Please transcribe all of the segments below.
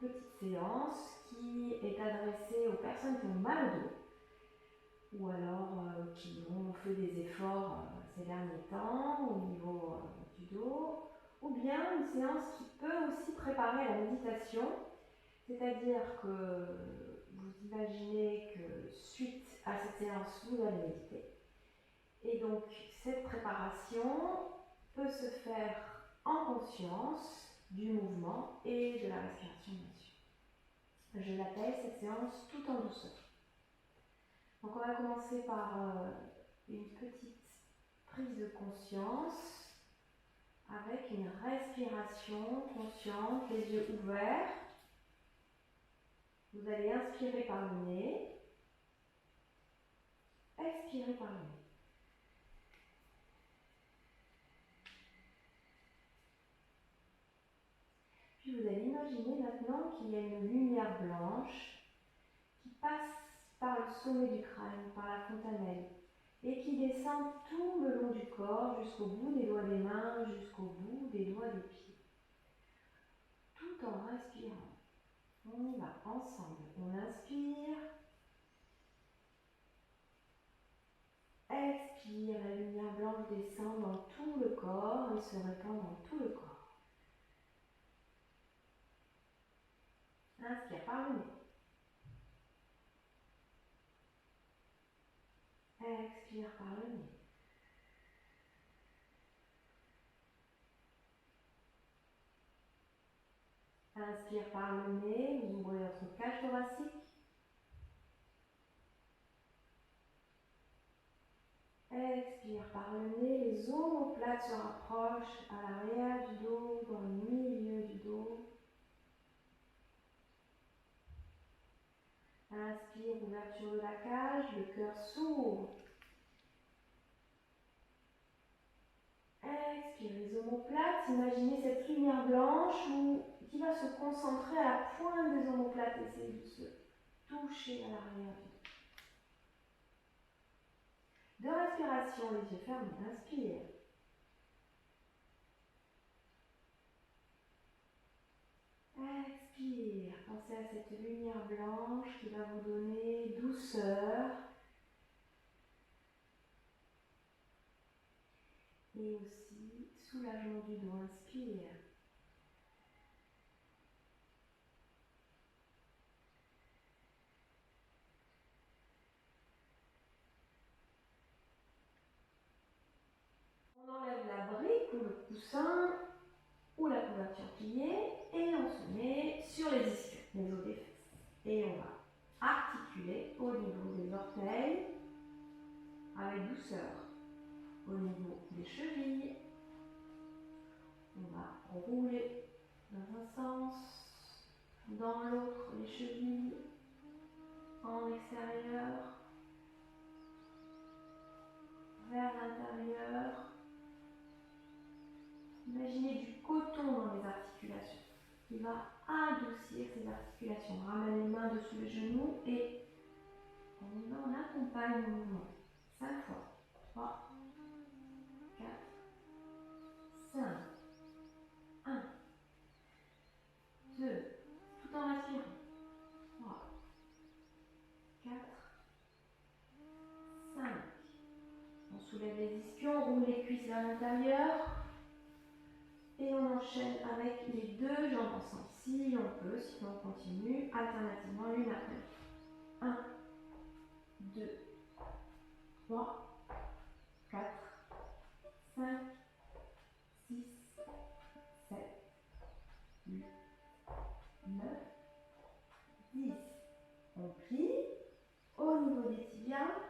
petite séance qui est adressée aux personnes qui ont mal au dos ou alors qui ont fait des efforts ces derniers temps au niveau du dos, ou bien une séance qui peut aussi préparer la méditation, c'est-à-dire que vous imaginez que suite à cette séance, vous allez méditer. Et donc cette préparation peut se faire en conscience du mouvement et de la respiration bien sûr. Je l'appelle cette séance tout en douceur. Donc on va commencer par une petite prise de conscience avec une respiration consciente, les yeux ouverts. Vous allez inspirer par le nez, expirer par le nez. Puis vous allez imaginer maintenant qu'il y a une lumière blanche qui passe par le sommet du crâne, par la fontanelle, et qui descend tout le long du corps, jusqu'au bout des doigts des mains, jusqu'au bout des doigts des pieds. Tout en respirant. On y va ensemble. On inspire. Expire, la lumière blanche descend dans tout le corps et se répand dans tout le corps. Inspire par le nez. Expire par le nez. Inspire par le nez, vous ouvrez votre cage thoracique. Expire par le nez, les omoplates se rapprochent à l'arrière du dos, dans le milieu du dos. Inspire, ouverture de la cage, le cœur s'ouvre. Expire, les omoplates, imaginez cette lumière blanche qui va se concentrer à la pointe des omoplates, essayez de se toucher à l'arrière du dos. De respiration, les yeux fermés, inspire. Expire, pensez à cette lumière blanche qui va vous donner douceur et aussi soulagement du dos. Inspire. On enlève la brique ou le coussin ou la couverture pliée et on se met sur les ischions, les os des fesses. Et on va articuler au niveau des orteils avec douceur. Au niveau des chevilles, on va rouler dans un sens, dans l'autre les chevilles, en extérieur, vers l'intérieur. Imaginez du coton dans les articulations qui va adoucir ces articulations. Ramène les mains dessous les genoux et on accompagne le mouvement. 5 fois. 3, 4, 5. 1, 2, tout en respirant. 3, 4, 5. On soulève les ischions, roule les cuisses vers l'intérieur. Et on enchaîne avec les deux jambes ensemble, si on peut, sinon on continue alternativement l'une après l'autre. 1, 2, 3, 4, 5, 6, 7, 8, 9, 10. On plie au niveau des tibias,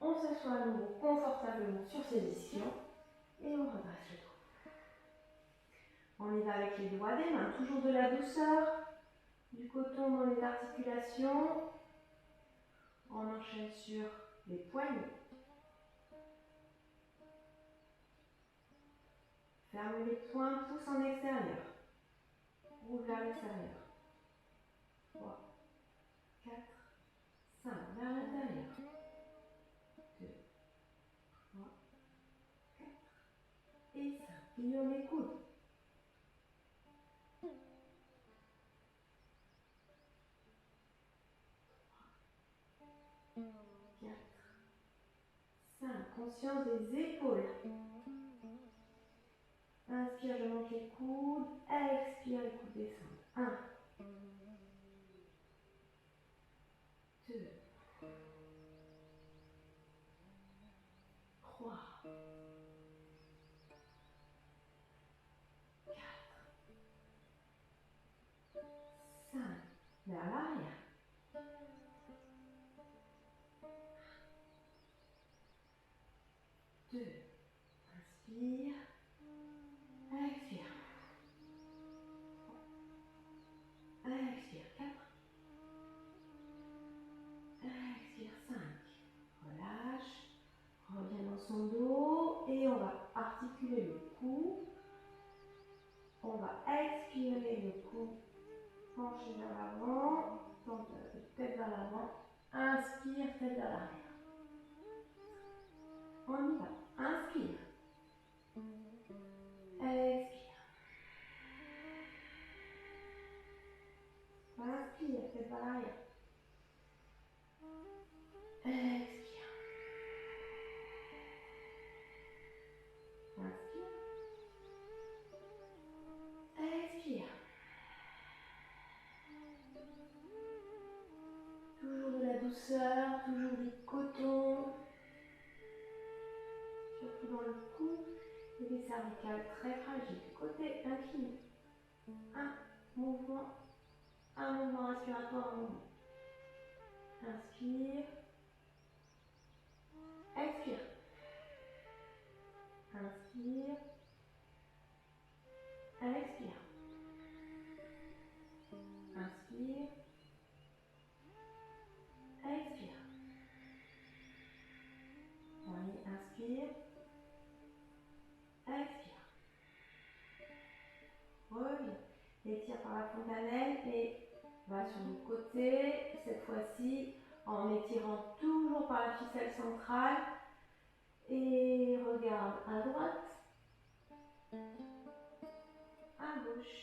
on s'assoit à nouveau confortablement sur ses ischions et on redresse le dos. On y va avec les doigts des mains, toujours de la douceur, du coton dans les articulations. On enchaîne sur les poignets. Ferme les poings, pouce en extérieur. Roule vers l'extérieur. 3, 4, 5, vers l'intérieur. 2, 3, 4 et 5. Plions les coudes. conscience des épaules. Inspire, je monte les coudes. Expire, les coudes descendent. 1, 2, 3, 4, 5. Vers l'arrière. 2. Inspire. Expire. Expire. 4. Expire. 5. Relâche. Reviens dans son dos et on va articuler le cou. On va expirer le cou. Pencher vers l'avant. Tête vers l'avant. Inspire, tête vers l'arrière. On y va. Inspire. Expire. Inspire, tête vers l'arrière. Expire. Inspire. Expire. Toujours de la douceur, toujours du coton. Surtout dans le cou et les cervicales très fragiles. Côté incliné. Un mouvement respiratoire, un mouvement. Inspire. Expire. Inspire. Expire. Inspire. Expire. Dernier, inspire. Expire. Reviens. Étire par la fontanelle et va sur le côté. Cette fois-ci, en étirant toujours par la ficelle centrale. Et regarde à droite, à gauche.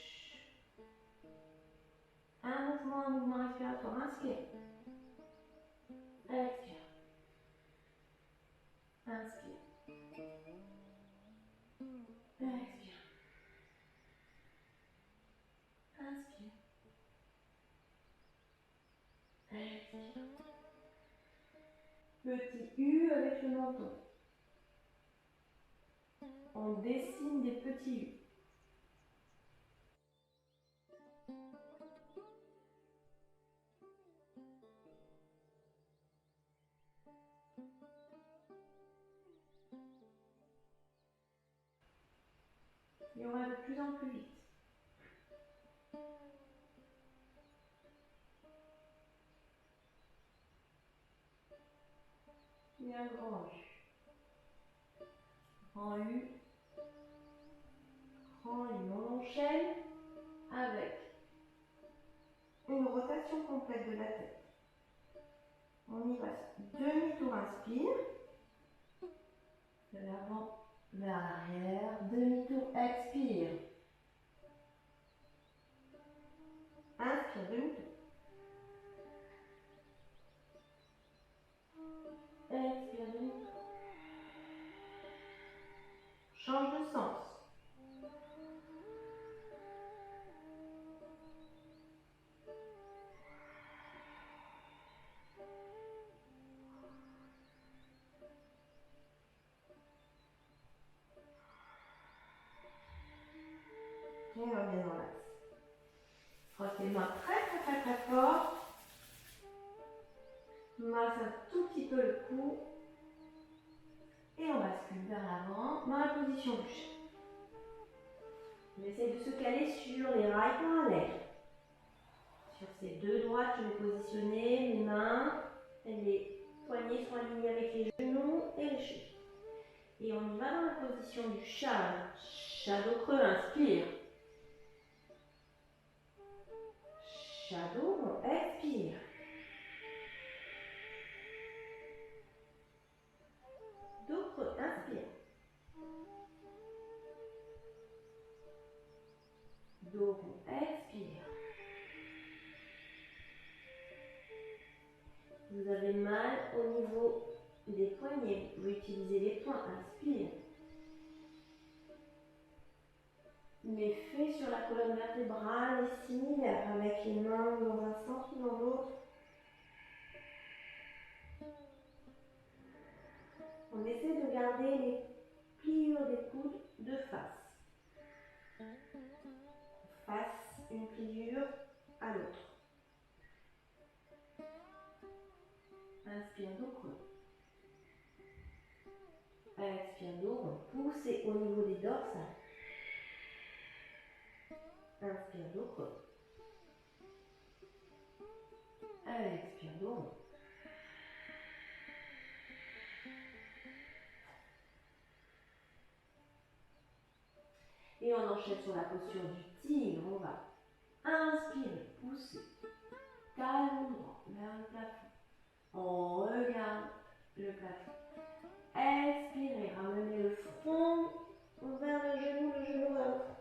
Un mouvement respiratoire. Inspire. Expire. Inspire. Expire. Inspire. Expire. Petit U avec le menton. On dessine des petits U. Et on va de plus en plus vite. Et un grand U. Grand U. Grand U. On enchaîne avec une rotation complète de la tête. On y va. Demi-tour, inspire. De l'avant vers l'arrière. Demi-tour, expire. Inspire, demi-tour. Expire, demi-tour. Change de sens. Et on revient dans l'axe. Frotte les mains très fort. Masse un tout petit peu le cou. Et on bascule vers l'avant dans la position du chat. On essaie de se caler sur les rails parallèles. Sur ces deux droites, je vais positionner mes mains. Les poignets sont alignés avec les genoux et les chevilles. Et on y va dans la position du chat. Shadow creux, inspire. Shadow, on expire. Dos creux, inspire. Dos, on expire. Vous avez mal au niveau des poignets. pouvez utiliser les poings. Inspire. L'effet sur la colonne vertébrale est similaire avec les mains dans un sens ou dans l'autre. On essaie de garder les pliures des coudes de face. Face une pliure à l'autre. Inspire, dos creux. Expire, dos rond. Poussez au niveau des dorsales. Inspire, dos creux. Expire, dos rond. Et on enchaîne sur la posture du tigre. On va inspirer, pousser, talon droit vers le plafond. On regarde le plafond. Expirez, ramenez le front vers le genou vers le front.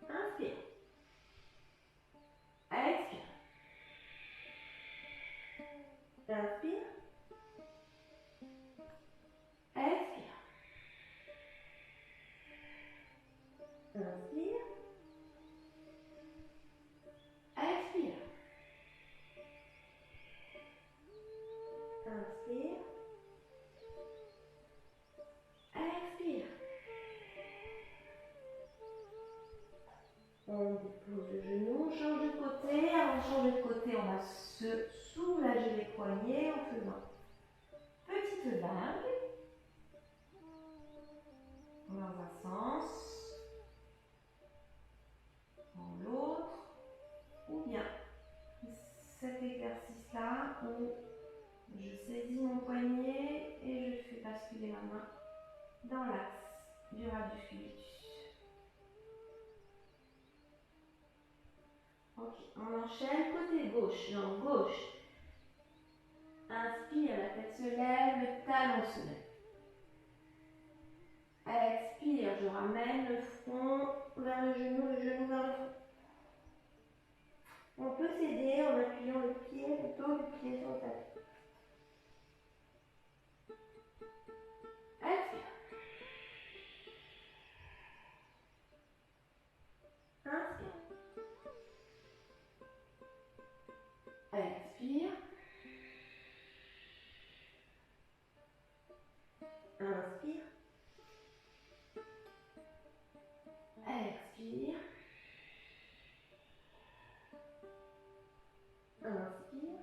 Inspire. Expire. Inspire. Expire. Inspire. Expire. Inspire. Expire. On dépose le genou, on change de côté. Avant de changer de côté, on va se soulager les poignets en faisant petite vague dans un sens, dans l'autre, ou bien cet exercice-là où je saisis mon poignet et je fais basculer ma main dans l'axe du radius cubitus. Ok, on enchaîne côté gauche, jambe gauche. Inspire, la tête se lève, le talon se lève. Expire, je ramène le front vers le genou vers le front. On peut s'aider en appuyant le dos du pied sur le tapis. Expire. Inspire. Expire. Inspire. Expire. Inspire.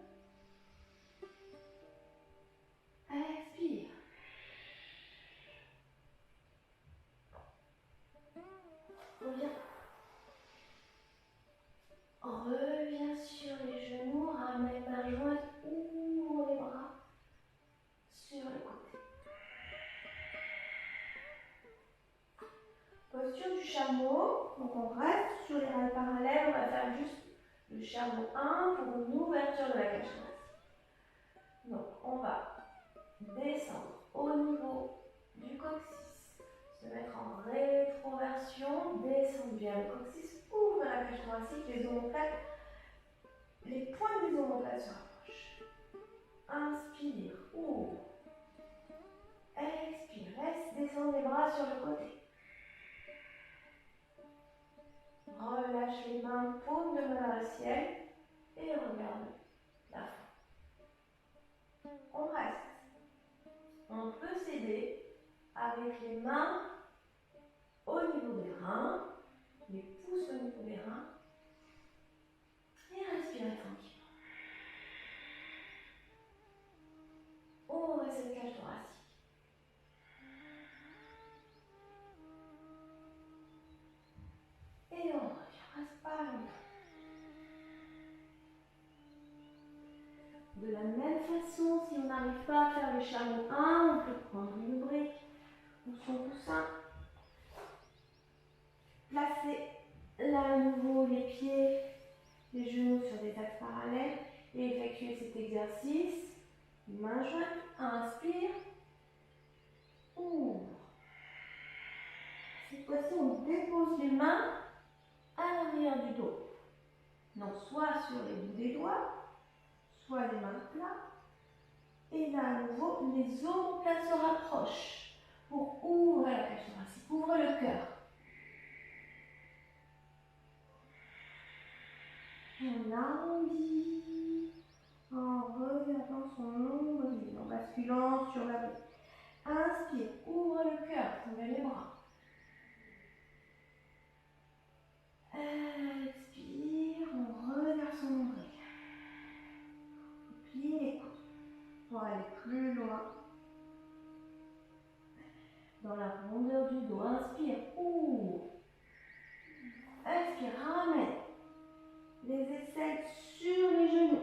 Expire. Reviens. Reviens sur les genoux, ramène ta jointe, ouvre les bras sur les côtés. Posture du chameau, donc on reste sur les rails parallèles, on va faire juste le chameau 1 pour une ouverture de la cage thoracique. Donc on va descendre au niveau du coccyx, se mettre en rétroversion, descendre bien le coccyx, ouvre la cage thoracique, les omoplates, les pointes des omoplates se rapprochent. Inspire, ouvre. Expire, laisse descendre les bras sur le côté. Relâche les mains, paume de main vers le ciel et regarde la fin. On reste. On peut s'aider avec les mains au niveau des reins, les pouces au niveau des reins et respirer tranquillement. Ouvrez cette cage thoracique. Et on revient, reste pas longtemps. De la même façon, si on n'arrive pas à faire le chameau 1, on peut prendre une brique ou son coussin. Placer là à nouveau les pieds, les genoux sur des axes parallèles et effectuer cet exercice. Main jointe, inspire, ouvre. Cette fois-ci, on dépose les mains à l'arrière du dos. Donc soit sur les bouts des doigts, soit les mains plats. Et là, à nouveau, les omoplates se rapprochent pour ouvrir la cage thoracique, ouvrir le cœur. On arrondit en regardant son nombril, en basculant sur la boue. Inspire, ouvre le cœur, ouvre les bras. Expire, on regarde son nombril. Plie les coudes pour aller plus loin. Dans la rondeur du dos, inspire, ouvre. Expire, ramène les aisselles sur les genoux.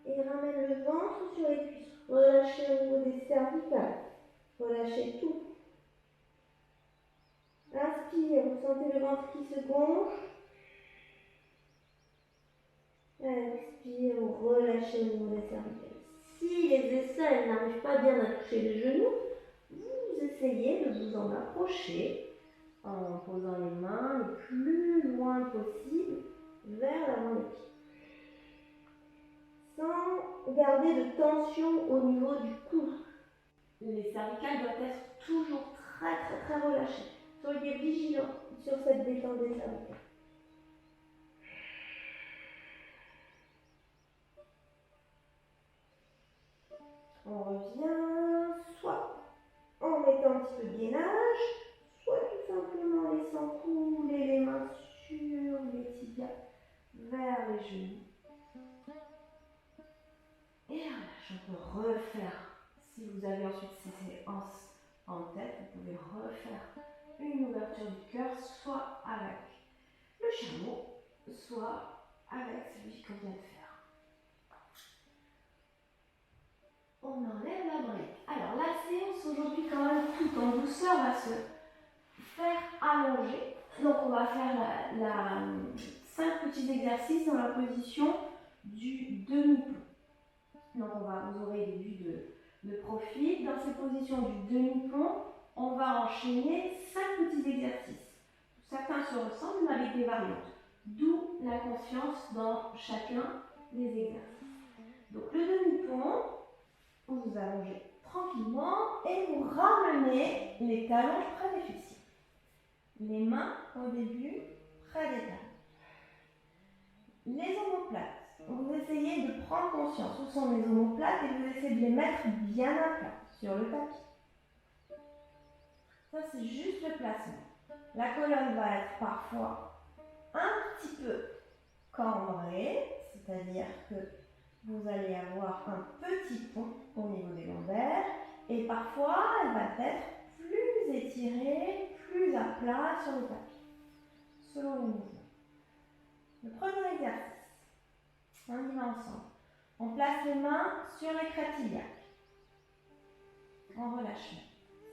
Et ramène le ventre sur les cuisses. Relâchez au niveau des cervicales. Relâchez tout. Inspire, vous sentez le ventre qui se gonfle. Expire, vous relâchez au niveau des cervicales. Si les aisselles n'arrivent pas bien à toucher les genoux, vous essayez de vous en approcher en posant les mains le plus loin possible vers l'avant des pieds. Sans garder de tension au niveau du cou. Les cervicales doivent être toujours très relâchées. Soyez vigilants sur cette détente des cervicales. On revient soit en mettant un petit peu de gainage, soit tout simplement en laissant couler les mains sur les tibias vers les genoux. Et relâche, on peut refaire. Si vous avez ensuite ces séances en tête, vous pouvez refaire une ouverture du cœur, soit avec le chameau, soit avec celui qu'on vient de faire. On enlève la brique. Alors la séance aujourd'hui quand même tout en douceur va se faire allonger. Donc on va faire 5 petits exercices dans la position du demi-pont. Donc vous aurez des vues de profil. Dans ces positions du demi-pont, on va enchaîner 5 petits exercices. Certains se ressemblent mais avec des variantes. D'où la confiance dans chacun des exercices. Donc le demi-pont, vous allongez tranquillement et vous ramenez les talons près des fessiers. Les mains au début près des talons. Les omoplates. Vous essayez de prendre conscience où sont les omoplates et vous essayez de les mettre bien à plat sur le tapis. Ça, c'est juste le placement. La colonne va être parfois un petit peu cambrée, c'est-à-dire que vous allez avoir un petit pont au niveau des lombaires et parfois elle va être plus étirée, plus à plat sur le tapis, selon le mouvement. Le premier exercice. On y va ensemble. On place les mains sur les crêtes iliaques. En relâchement.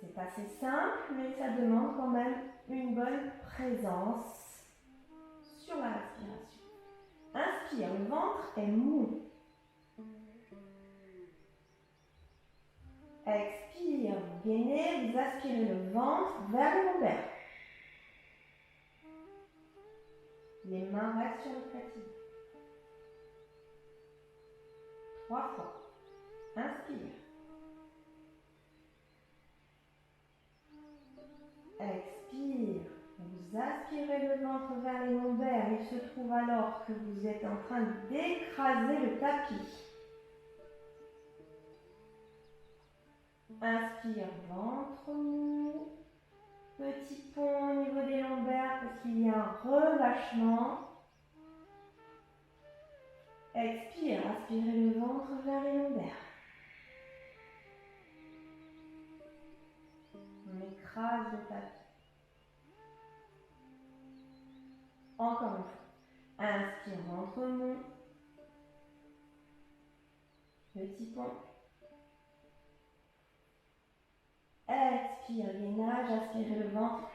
C'est assez simple, mais ça demande quand même une bonne présence sur la respiration. Inspire, le ventre est mou. Expire, vous gainez, vous aspirez le ventre vers le lombaire. Les mains restent sur les crêtes iliaques. 3 fois. Inspire. Expire. Vous aspirez le ventre vers les lombaires. Il se trouve alors que vous êtes en train d'écraser le tapis. Inspire, ventre mou. Petit pont au niveau des lombaires parce qu'il y a un relâchement. Expire, aspirez le ventre vers les lombaires. On écrase le tapis. Encore une fois. Inspire, ventre mou. Petit pont. Expire, gainage, aspirez le ventre.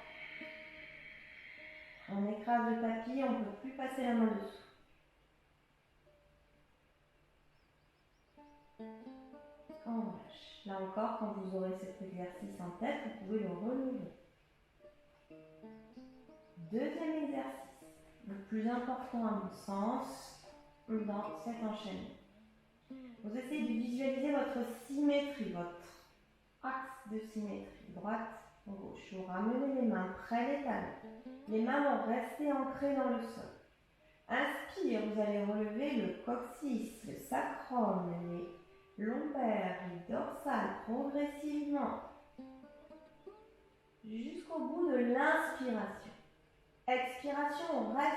On écrase le tapis, on ne peut plus passer la main dessous. On relâche. Là encore, quand vous aurez cet exercice en tête, vous pouvez le relever. Deuxième exercice, le plus important à mon sens, dans cet enchaînement. Vous essayez de visualiser votre symétrie, votre axe de symétrie, droite, gauche. Vous ramenez les mains près des talons. Les mains vont rester ancrées dans le sol. Inspire, vous allez relever le coccyx, le sacrum, les lombaires, les dorsales progressivement jusqu'au bout de l'inspiration. Expiration, on reste.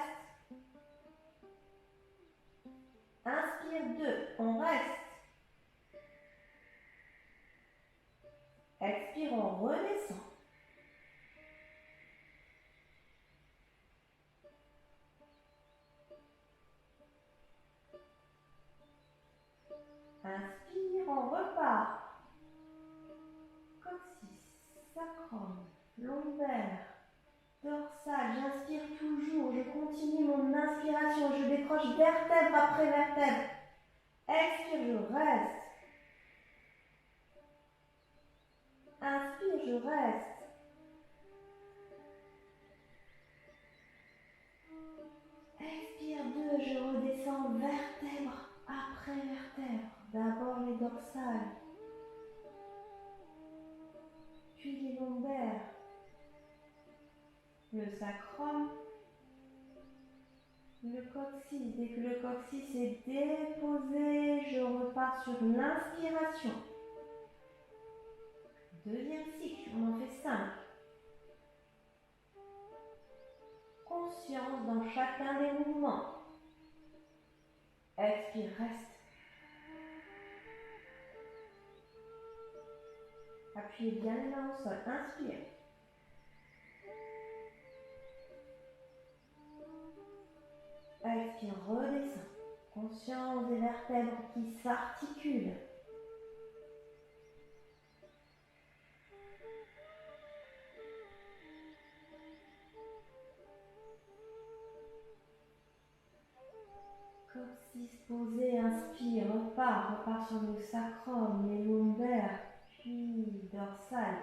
Inspire 2, on reste. Expire, on redescend. Inspire, on repart. Coccyx, sacrum, lombaire, dorsale. J'inspire toujours, je continue mon inspiration, je décroche vertèbre après vertèbre. Expire, je reste. Inspire, je reste. Expire 2, je redescends vertèbre après vertèbre. D'abord les dorsales, puis les lombaires, le sacrum, le coccyx. Dès que le coccyx est déposé, je repars sur l'inspiration. Deuxième cycle, on en fait 5. Conscience dans chacun des mouvements. Expire, reste. Appuyez bien les mains au sol. Inspire. Expire, redescend. Conscience des vertèbres qui s'articulent. Coccyx posé, inspire, repart sur le sacrum, les lombaires, puis dorsale.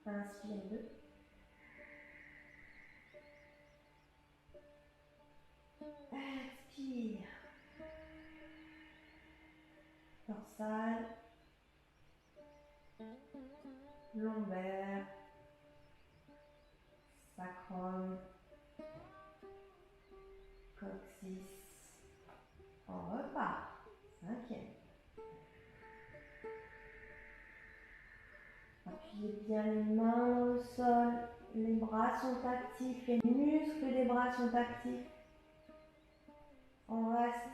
Inspire 2. Expire. Dorsale. Lombaire. Sacrum. Coccyx. On repart. 5e. Appuyez bien les mains dans le sol. Les bras sont actifs. Les muscles des bras sont actifs. On reste.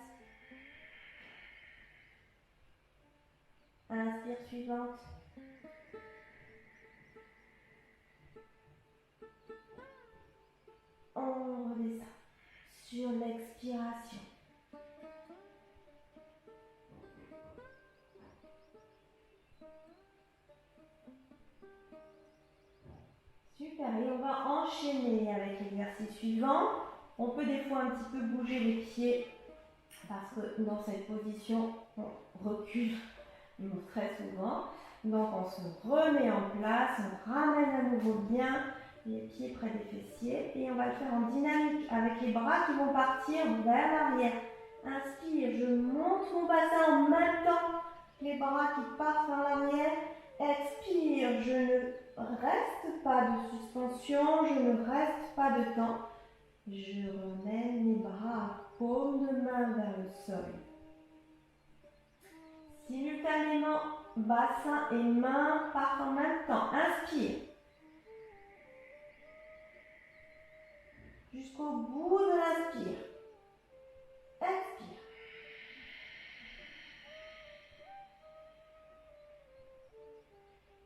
Inspire suivante. On redescend sur l'expiration. Super, et on va enchaîner avec l'exercice suivant. On peut des fois un petit peu bouger les pieds parce que dans cette position, on recule très souvent. Donc on se remet en place, on ramène à nouveau bien les pieds près des fessiers et on va le faire en dynamique avec les bras qui vont partir vers l'arrière. Inspire, je monte mon bassin en même temps que les bras qui partent vers l'arrière. Expire, je ne reste pas de suspension, je ne reste pas de temps. Je remène mes bras, paume de main vers le sol. Simultanément, bassin et main partent en même temps. Inspire. Jusqu'au bout de l'inspire. Expire.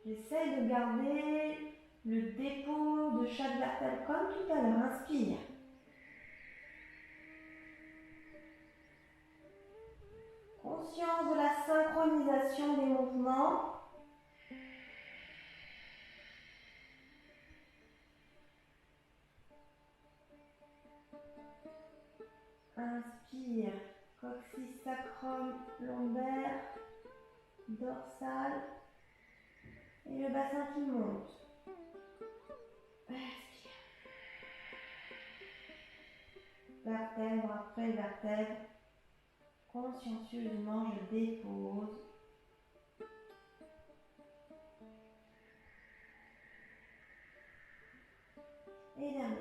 J'essaie de garder le dépôt de chaque vertèbre comme tout à l'heure. Inspire. Conscience de la synchronisation des mouvements. Inspire. coccyx, sacrum, lombaire, dorsal et le bassin qui monte. Respire. Vertèbre après vertèbre, consciencieusement je dépose. Et dernier.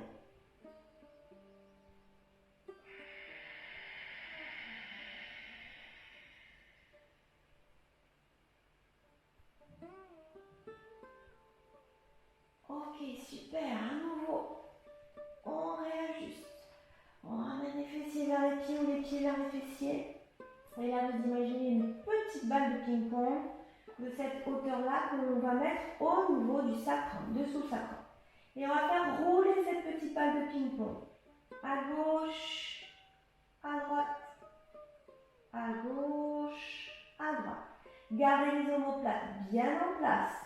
Ok, super, à nouveau. On réajuste. On ramène les fessiers vers les pieds ou les pieds vers les fessiers. Et là, vous imaginez une petite balle de ping-pong de cette hauteur-là que l'on va mettre au niveau du sacrum, dessous le sacrum. Et on va faire rouler cette petite balle de ping-pong. À gauche, à droite, à gauche, à droite. Gardez les omoplates bien en place.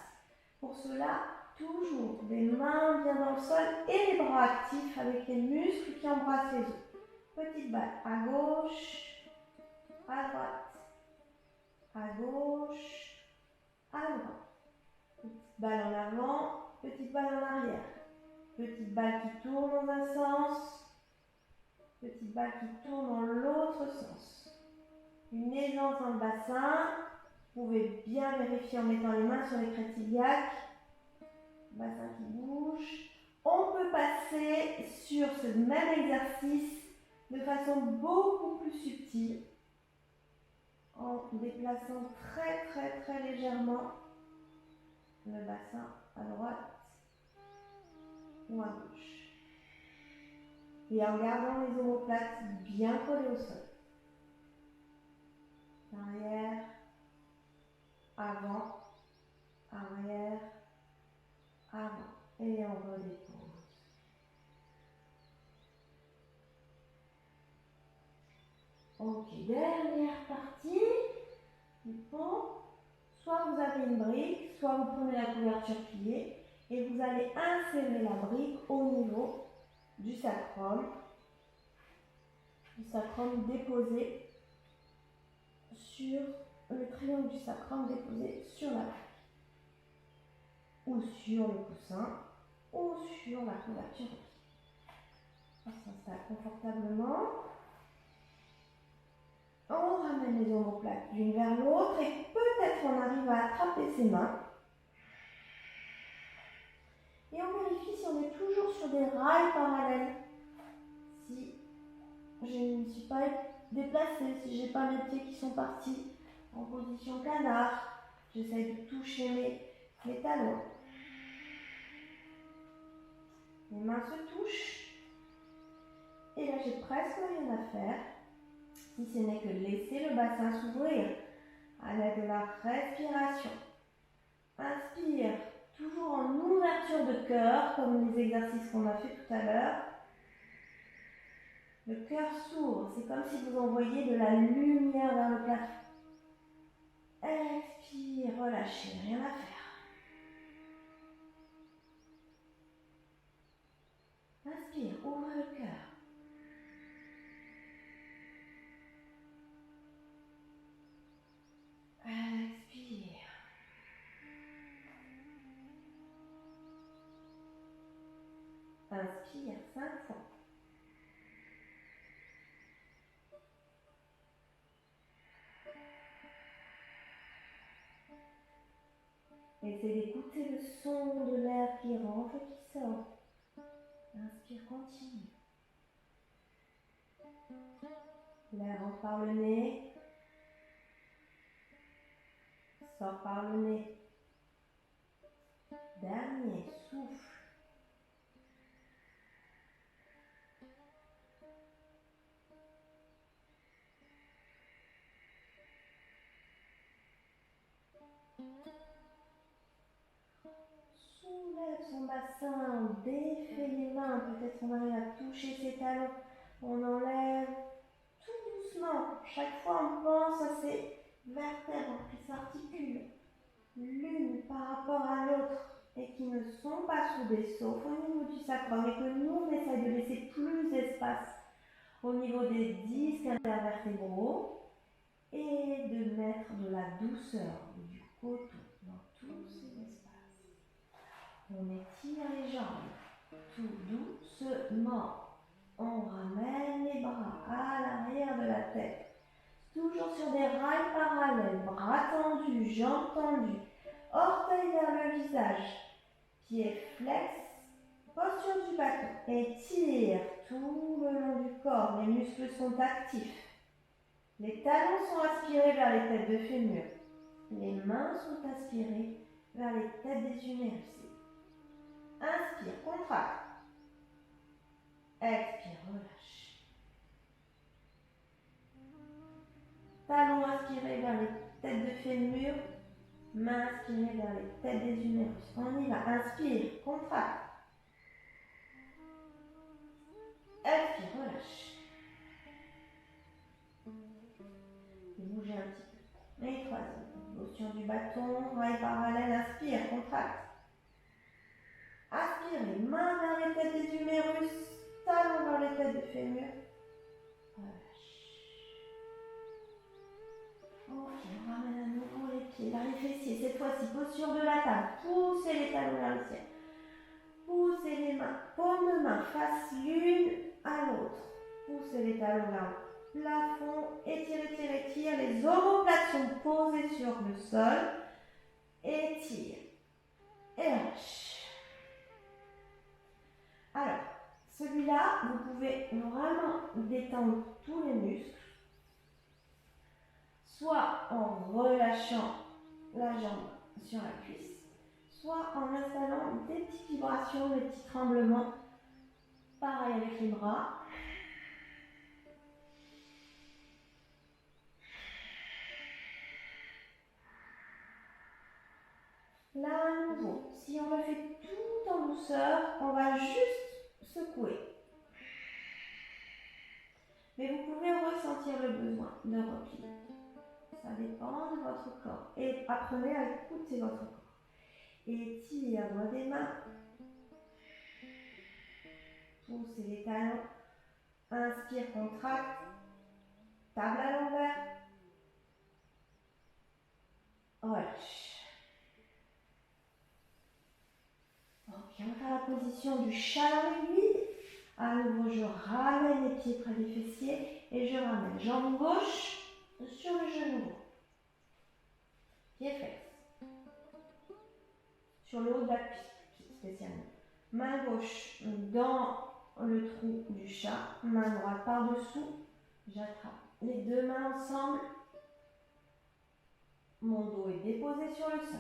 Pour cela, toujours des mains bien dans le sol et les bras actifs avec les muscles qui embrassent les os. Petite balle à gauche, à droite, à gauche, à droite. Petite balle en avant, petite balle en arrière. Petite balle qui tourne dans un sens, petite balle qui tourne dans l'autre sens. Une aisance dans le bassin. Vous pouvez bien vérifier en mettant les mains sur les crêtes iliaques. Bassin qui bouge. On peut passer sur ce même exercice de façon beaucoup plus subtile en déplaçant très légèrement le bassin à droite ou à gauche. Et en gardant les omoplates bien collées au sol. Arrière, avant, arrière, avant. Et on redépose. Ok, dernière partie du pont. Soit vous avez une brique, soit vous prenez la couverture pliée et vous allez insérer la brique au niveau du sacrum déposé sur le triangle du sacrum déposé sur la brique, ou sur le coussin, ou sur la couverture. On s'installe confortablement. On ramène les omoplates l'une vers l'autre et peut-être on arrive à attraper ses mains. Et on vérifie si on est toujours sur des rails parallèles. Si je ne suis pas déplacée, si je n'ai pas mes pieds qui sont partis en position canard, j'essaie de toucher mes talons. Les mains se touchent. Et là, j'ai presque rien à faire, si ce n'est que laisser le bassin s'ouvrir à l'aide de la respiration. Inspire, toujours en ouverture de cœur, comme les exercices qu'on a fait tout à l'heure. Le cœur s'ouvre, c'est comme si vous envoyiez de la lumière vers le plafond. Expire, relâchez, rien à faire. Inspire, ouvrez le cœur. Expire. Inspire 5 fois. Essayez d'écouter le son de l'air qui rentre et qui sort. Inspire, continue. L'air entre par le nez, sort par le nez. Dernier, souffle. Soulève son bassin, on défait les mains, peut-être on arrive à toucher ses talons, on enlève tout doucement. Chaque fois on pense à ces vertèbres qui s'articulent l'une par rapport à l'autre et qui ne sont pas soudées, sauf au niveau du sacrum, et que nous on essaie de laisser plus d'espace au niveau des disques intervertébraux et de mettre de la douceur, du coton dans tous ces espaces. On étire les jambes tout doucement. On ramène les bras à l'arrière de la tête. Toujours sur des rails parallèles, bras tendus, jambes tendues, orteils vers le visage, pieds flex, posture du bâton. Étire tout le long du corps, les muscles sont actifs. Les talons sont aspirés vers les têtes de fémur. Les mains sont aspirées vers les têtes des humérus. Inspire, contracte. Expire, relâche. Talons aspirés vers les têtes de fémur. Mains aspirées vers les têtes des humérus. On y va. Inspire, contracte. Expire, relâche. Bougez un petit peu. Et troisième. Posture du bâton, rail parallèle. Inspire, contracte. Aspirez, mains vers les têtes des humérus, talons vers les têtes de fémur. Relâche. Ok, on ramène à nouveau les pieds vers les fessiers. Cette fois-ci, posture de la table. Poussez les talons vers le ciel. Poussez les mains, paumes de main, face l'une à l'autre. Poussez les talons vers le plafond. Étire, étire, étire. Les omoplates sont posées sur le sol. Étire. Et lâche. Alors, celui-là, vous pouvez vraiment détendre tous les muscles, soit en relâchant la jambe sur la cuisse, soit en installant des petites vibrations, des petits tremblements. Pareil avec les bras. Là, à nouveau, si on le fait tout en douceur, on va juste secouer. Mais vous pouvez ressentir le besoin de repli. Ça dépend de votre corps. Et apprenez à écouter votre corps. Étire doigt des mains. Poussez les talons. Inspire, contracte. Table à l'envers. Relâche. Ok, on fait la position du chat dans l'aiguille. À nouveau, je ramène les pieds près des fessiers et je ramène jambe gauche sur le genou droit. Pied flex. Sur le haut de la cuisse, spécialement. Main gauche dans le trou du chat. Main droite par-dessous. J'attrape les deux mains ensemble. Mon dos est déposé sur le sol.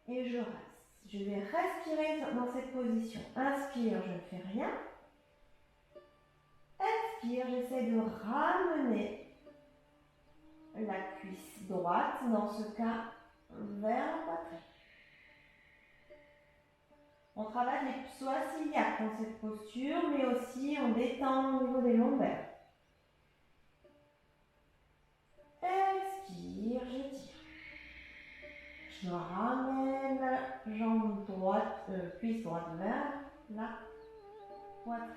Et je reste. Je vais respirer dans cette position. Inspire, je ne fais rien. Expire, j'essaie de ramener la cuisse droite, dans ce cas, vers la poitrine. On travaille les psoas iliaques dans cette posture, mais aussi on détend au niveau des lombaires. Expire, je tire. Je ramène la jambe droite, cuisse droite vers la poitrine.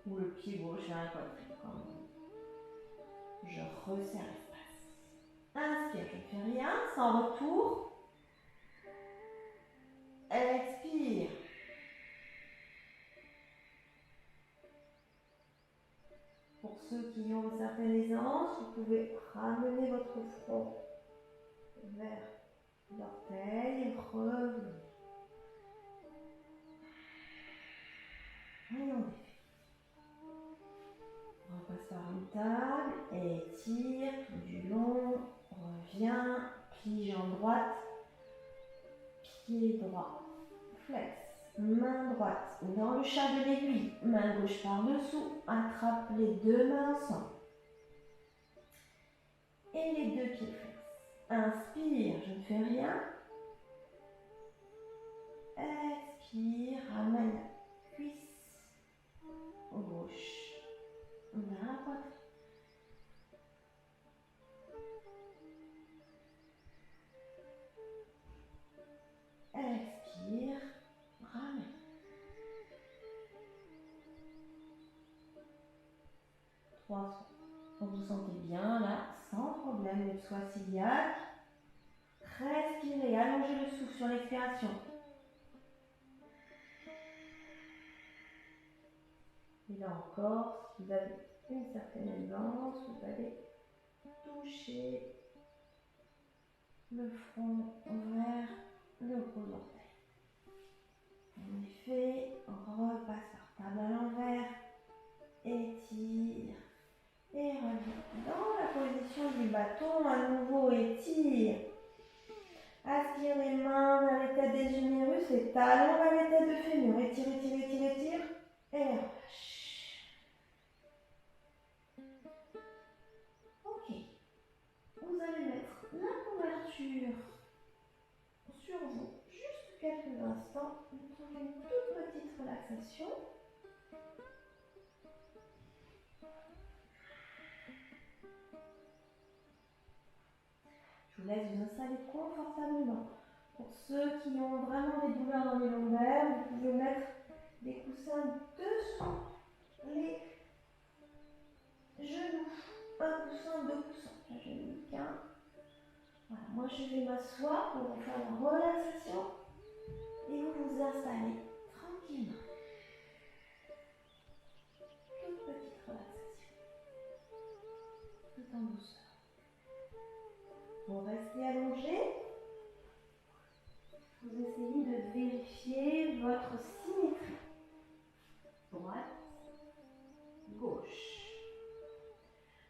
Ou le pied gauche vers la poitrine. Je resserre l'espace. Inspire, je ne fais rien, sans retour. Expire. Pour ceux qui ont une certaine aisance, vous pouvez ramener votre front vers l'orteil et revenir. Et on défait. On repasse par une table, étire tout du long, revient, plie jambe droite, pied droit, flex, main droite dans le chat de l'aiguille, main gauche par-dessous, attrape les deux mains ensemble. Et les deux pieds flex. Inspire, je ne fais rien. Expire, ramène la cuisse gauche vers la poitrine. Expire, ramène. 300. Donc vous sentez bien là, sans problème, le psoas iliaque. Respirez, allongez le souffle sur l'expiration. Et là encore, si vous avez une certaine aisance, vous allez toucher le front vers le gros orteil. En effet, repasse par table à l'envers, étire et reviens dans la position du bâton, à nouveau étire. Aspire les mains vers les têtes des humérus, les talons vers les têtes de fémur. Étire, étire, étire, étire et relâche. Ok. Vous allez mettre la couverture sur vous juste quelques instants. Vous trouvez une toute petite relaxation. Je vous laisse vous installer confortablement. Pour ceux qui ont vraiment des douleurs dans les lombaires, vous pouvez mettre des coussins dessous les genoux. Un coussin, deux coussins. Là, je n'ai mis qu'un. Voilà, moi je vais m'asseoir pour vous faire la relaxation et vous vous installez tranquillement. Toute petite relaxation. Tout en douceur. Vous restez allongé. Vous essayez de vérifier votre symétrie. Droite, gauche.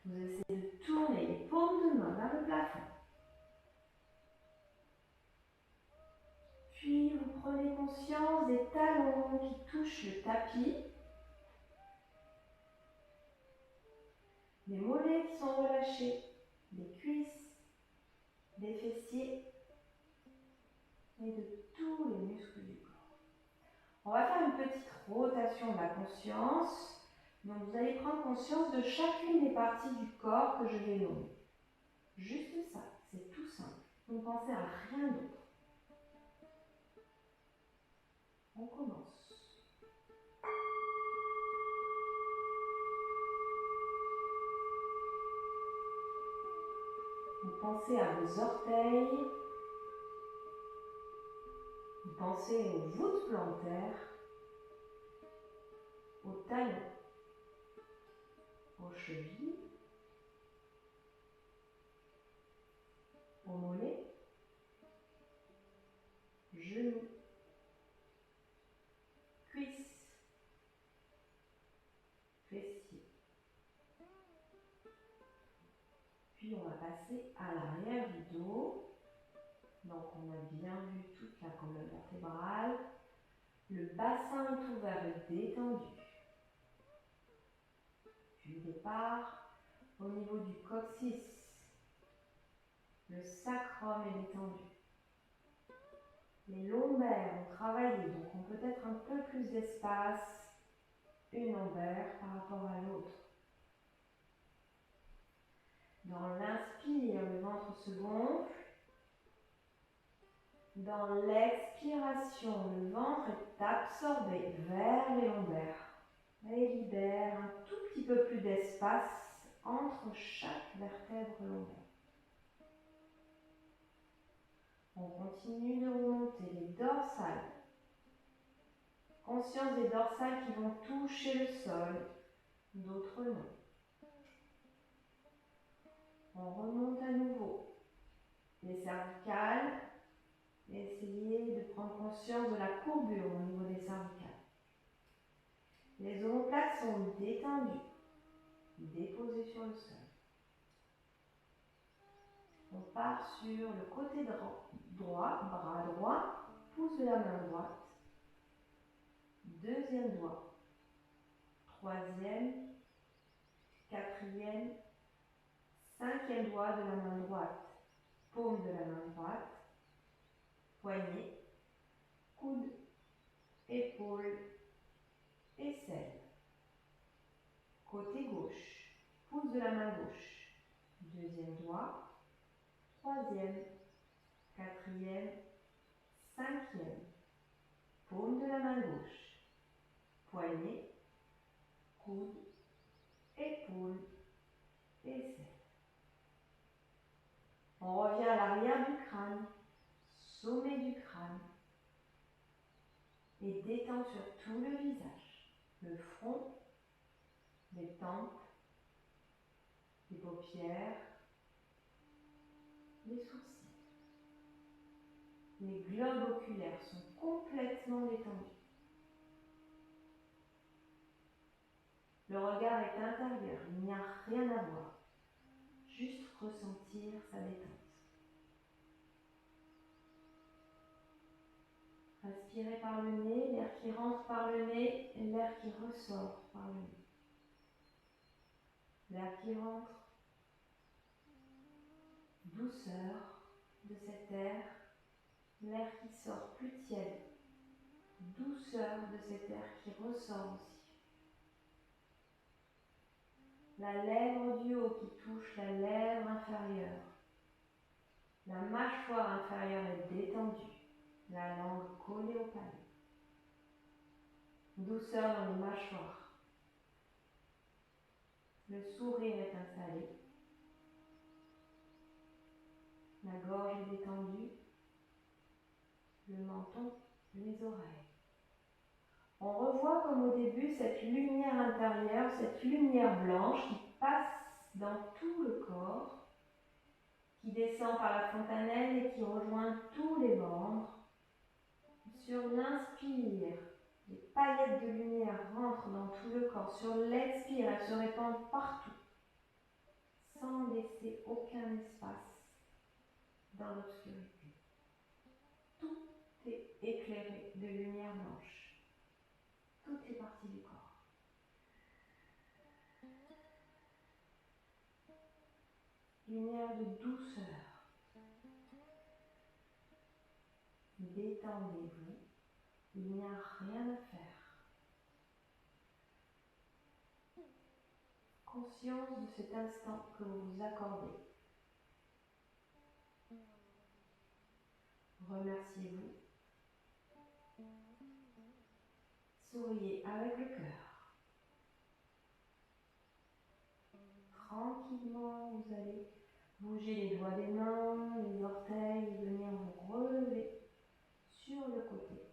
Vous essayez de tourner les paumes de main vers le plafond. Puis vous prenez conscience des talons qui touchent le tapis. Des mollets qui sont relâchés. Des cuisses, des fessiers et de tous les muscles du corps. On va faire une petite rotation de la conscience. Donc vous allez prendre conscience de chacune des parties du corps que je vais nommer. Juste ça, c'est tout simple. Ne pensez à rien d'autre. On commence. Vous pensez à vos orteils. Vous pensez aux voûtes plantaires, aux talons, aux chevilles, aux mollets, genoux, cuisses, fessiers. Puis on va passer à l'arrière du dos. Donc on a bien vu toute la colonne vertébrale. Le bassin est ouvert et détendu. Puis départ au niveau du coccyx. Le sacrum est détendu. Les lombaires ont travaillé, donc on peut être un peu plus d'espace, une lombaire par rapport à l'autre. Dans l'inspire, le ventre se gonfle. Dans l'expiration, le ventre est absorbé vers les lombaires et libère un tout petit peu plus d'espace entre chaque vertèbre lombaire. On continue de remonter les dorsales. Conscience des dorsales qui vont toucher le sol, d'autres non. On remonte à nouveau les cervicales. Essayez de prendre conscience de la courbure au niveau des cervicales. Les omoplates sont détendues, déposées sur le sol. On part sur le côté droit, bras droit, pouce de la main droite, deuxième doigt, troisième, quatrième, cinquième doigt de la main droite, paume de la main droite, poignet, coude, épaule, aisselle. Côté gauche, pouce de la main gauche, deuxième doigt, troisième, quatrième, cinquième, paume de la main gauche, poignet, coude, épaules, aisselles. On revient à l'arrière du crâne, sommet du crâne, et détend sur tout le visage, le front, les tempes, les paupières, les sourcils. Les globes oculaires sont complètement détendus. Le regard est intérieur, il n'y a rien à voir. Juste ressentir sa détente. Respirez par le nez, l'air qui rentre par le nez et l'air qui ressort par le nez. L'air qui rentre, douceur de cet air, l'air qui sort plus tiède, douceur de cet air qui ressort aussi. La lèvre du haut qui touche la lèvre inférieure. La mâchoire inférieure est détendue, la langue collée au palais. Douceur dans les mâchoires. Le sourire est installé. La gorge est détendue. Le menton, les oreilles. On revoit comme au début cette lumière intérieure, cette lumière blanche qui passe dans tout le corps, qui descend par la fontanelle et qui rejoint tous les membres. Sur l'inspire, les paillettes de lumière rentrent dans tout le corps. Sur l'expire, elles se répandent partout, sans laisser aucun espace dans l'obscurité. Tout est éclairé de lumière blanche. Toutes les parties du corps. Lumière de douceur. Détendez-vous. Il n'y a rien à faire. Conscience de cet instant que vous vous accordez. Remerciez-vous. Souriez avec le cœur. Tranquillement, vous allez bouger les doigts des mains, les orteils, et venir vous relever sur le côté.